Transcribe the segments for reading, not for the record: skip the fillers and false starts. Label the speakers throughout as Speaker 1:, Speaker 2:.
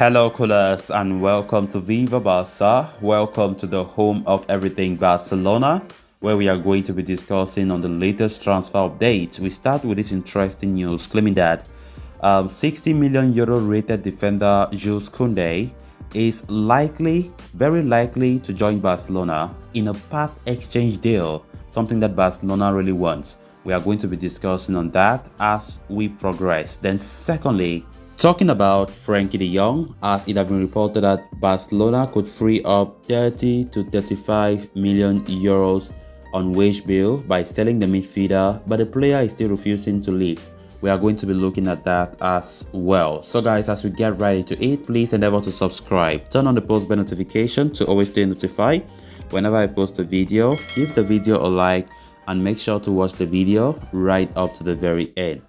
Speaker 1: Hello, coolers, and welcome to Viva Barca. Welcome to the home of everything Barcelona, where we are going to be discussing on the latest transfer updates. We start with this interesting news claiming that 60 million euro rated defender Jules Kounde is very likely to join Barcelona in a part exchange deal, something that Barcelona really wants. We are going to be discussing on that as we progress. Then secondly, talking about Frenkie de Jong, as it has been reported that Barcelona could free up 30 to 35 million euros on wage bill by selling the midfielder, but the player is still refusing to leave. We are going to be looking at that as well. So guys, as we get right into it, please endeavor to subscribe. Turn on the post bell notification to always stay notified whenever I post a video. Give the video a like and make sure to watch the video right up to the very end.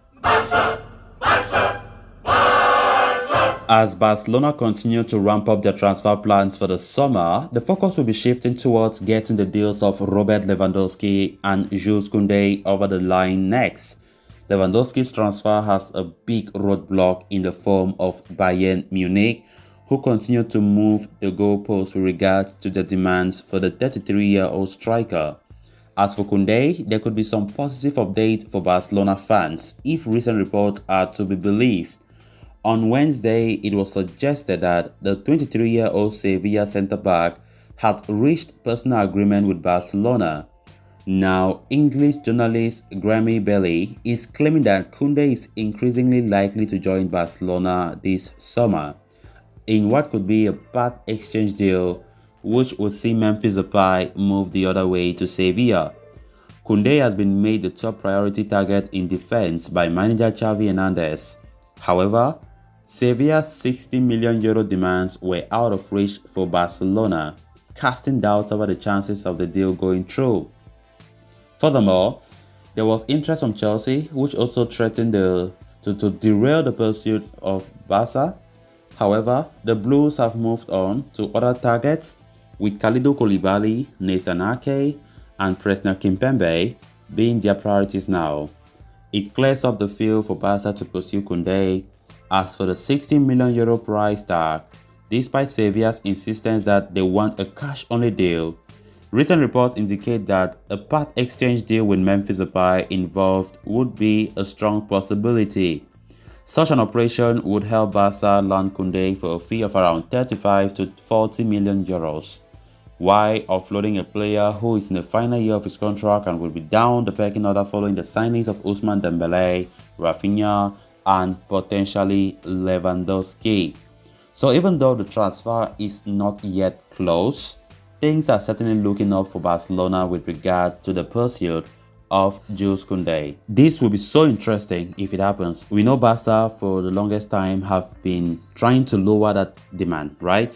Speaker 1: As Barcelona continue to ramp up their transfer plans for the summer, the focus will be shifting towards getting the deals of Robert Lewandowski and Jules Kounde over the line next. Lewandowski's transfer has a big roadblock in the form of Bayern Munich, who continue to move the goalposts with regard to the demands for the 33-year-old striker. As for Kounde, there could be some positive updates for Barcelona fans if recent reports are to be believed. On Wednesday, it was suggested that the 23-year-old Sevilla centre-back had reached personal agreement with Barcelona. Now, English journalist Grammy Bailey is claiming that Kounde is increasingly likely to join Barcelona this summer in what could be a part exchange deal, which would see Memphis Depay move the other way to Sevilla. Kounde has been made the top priority target in defense by manager Xavi Hernandez. However, Sevilla's 60 million euro demands were out of reach for Barcelona, casting doubts over the chances of the deal going through. Furthermore, there was interest from Chelsea, which also threatened to derail the pursuit of Barca. However, the Blues have moved on to other targets, with Kalidou Koulibaly, Nathan Ake, and Presnel Kimpembe being their priorities now. It clears up the field for Barca to pursue Kounde. As for the 60 million euro price tag, despite Sevilla's insistence that they want a cash-only deal, recent reports indicate that a part exchange deal with Memphis Depay involved would be a strong possibility. Such an operation would help Barca land Kounde for a fee of around 35 to 40 million euros, while offloading a player who is in the final year of his contract and will be down the pecking order following the signings of Ousmane Dembele, Rafinha, and potentially Lewandowski. So even though the transfer is not yet closed, things are certainly looking up for Barcelona with regard to the pursuit of Jules Kounde. This will be so interesting if it happens. We know Barca for the longest time have been trying to lower that demand, right?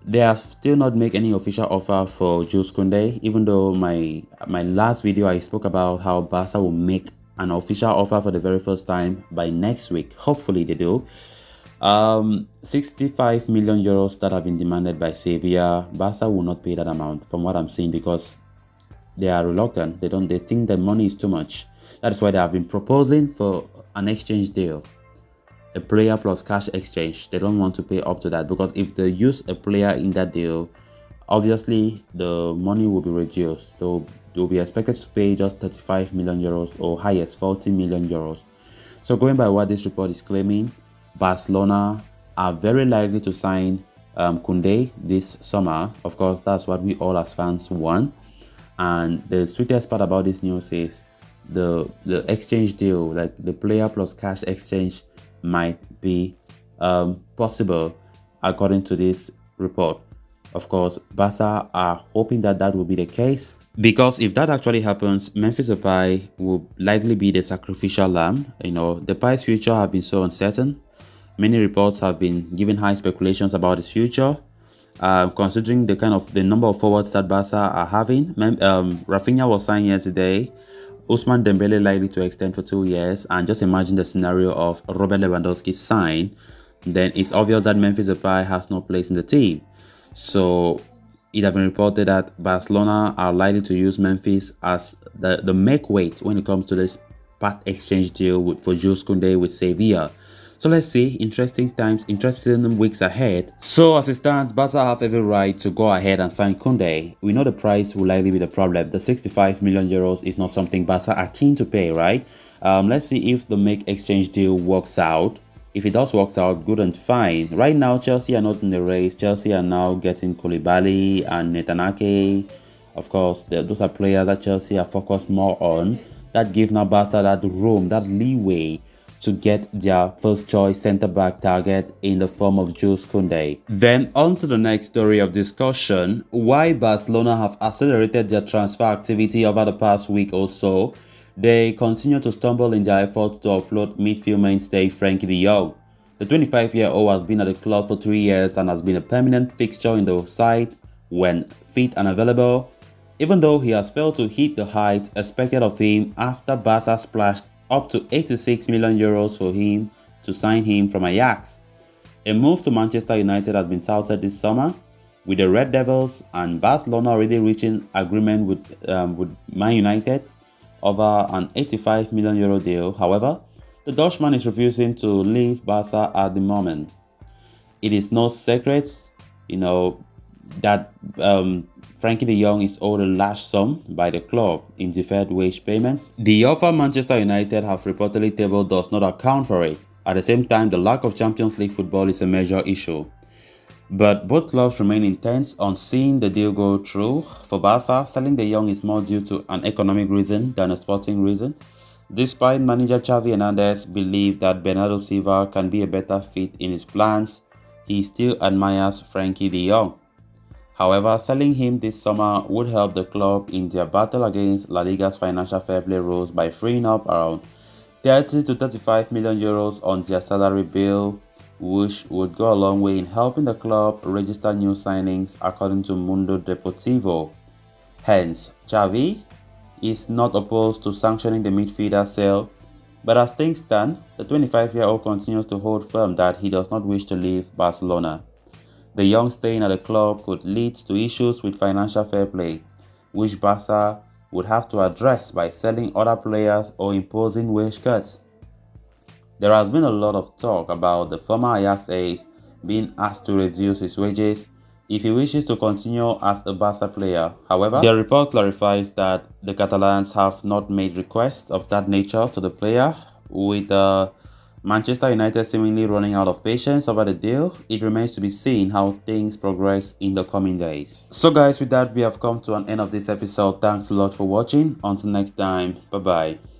Speaker 1: They have still not made any official offer for Jules Kounde, even though my last video I spoke about how Barca will make an official offer for the very first time by next week. Hopefully they do. 65 million euros that have been demanded by Sevilla. Barca will not pay that amount from what I'm seeing because they are reluctant. They think the money is too much. That is why they have been proposing for an exchange deal, a player plus cash exchange. They don't want to pay up to that because if they use a player in that deal, obviously the money will be reduced. They'll be expected to pay just 35 million euros or highest 40 million euros. So going by what this report is claiming, Barcelona are very likely to sign Kounde this summer. Of course, that's what we all as fans want. And the sweetest part about this news is the exchange deal, like the player plus cash exchange, might be possible according to this report. Of course, Barca are hoping that will be the case, because if that actually happens, Memphis Depay will likely be the sacrificial lamb. Depay's future have been so uncertain. Many reports have been giving high speculations about his future. Considering the number of forwards that Barca are having, Rafinha was signed yesterday. Ousmane Dembele likely to extend for 2 years, and just imagine the scenario of Robert Lewandowski signed. Then it's obvious that Memphis Depay has no place in the team. So it has been reported that Barcelona are likely to use Memphis as the make weight when it comes to this part exchange deal for Jules Kounde with Sevilla. So let's see, interesting times, interesting weeks ahead. So as it stands, Barca have every right to go ahead and sign Kounde. We know the price will likely be the problem. The 65 million euros is not something Barca are keen to pay, right? Let's see if the make exchange deal works out. If it does work out, good and fine. Right now, Chelsea are not in the race. Chelsea are now getting Koulibaly and Netanyahu. Of course, those are players that Chelsea are focused more on. That give now Barca that room, that leeway to get their first choice centre-back target in the form of Jules Kounde. Then on to the next story of discussion, why Barcelona have accelerated their transfer activity over the past week or so. They continue to stumble in their efforts to offload midfield mainstay Frenkie de Jong. The 25-year-old has been at the club for 3 years and has been a permanent fixture in the side when fit and available, even though he has failed to hit the heights expected of him after Barca splashed up to 86 million euros for him to sign him from Ajax. A move to Manchester United has been touted this summer, with the Red Devils and Barcelona already reaching agreement with Man United over an 85 million euro deal. However, the Dutchman is refusing to leave Barca at the moment. It is no secret, that Frenkie de Jong is owed a large sum by the club in deferred wage payments. The offer Manchester United have reportedly tabled does not account for it. At the same time, the lack of Champions League football is a major issue. But both clubs remain intent on seeing the deal go through. For Barca, selling de Jong is more due to an economic reason than a sporting reason. Despite manager Xavi Hernandez believe that Bernardo Silva can be a better fit in his plans, he still admires Frenkie de Jong. However, selling him this summer would help the club in their battle against La Liga's financial fair play rules by freeing up around 30 to 35 million euros on their salary bill, which would go a long way in helping the club register new signings according to Mundo Deportivo. Hence, Xavi is not opposed to sanctioning the midfielder sale, but as things stand, the 25-year-old continues to hold firm that he does not wish to leave Barcelona. The young staying at the club could lead to issues with financial fair play, which Barca would have to address by selling other players or imposing wage cuts. There has been a lot of talk about the former Ajax ace being asked to reduce his wages if he wishes to continue as a Barca player. However, the report clarifies that the Catalans have not made requests of that nature to the player, with Manchester United seemingly running out of patience over the deal. It remains to be seen how things progress in the coming days. So guys, with that, we have come to an end of this episode. Thanks a lot for watching. Until next time, bye bye.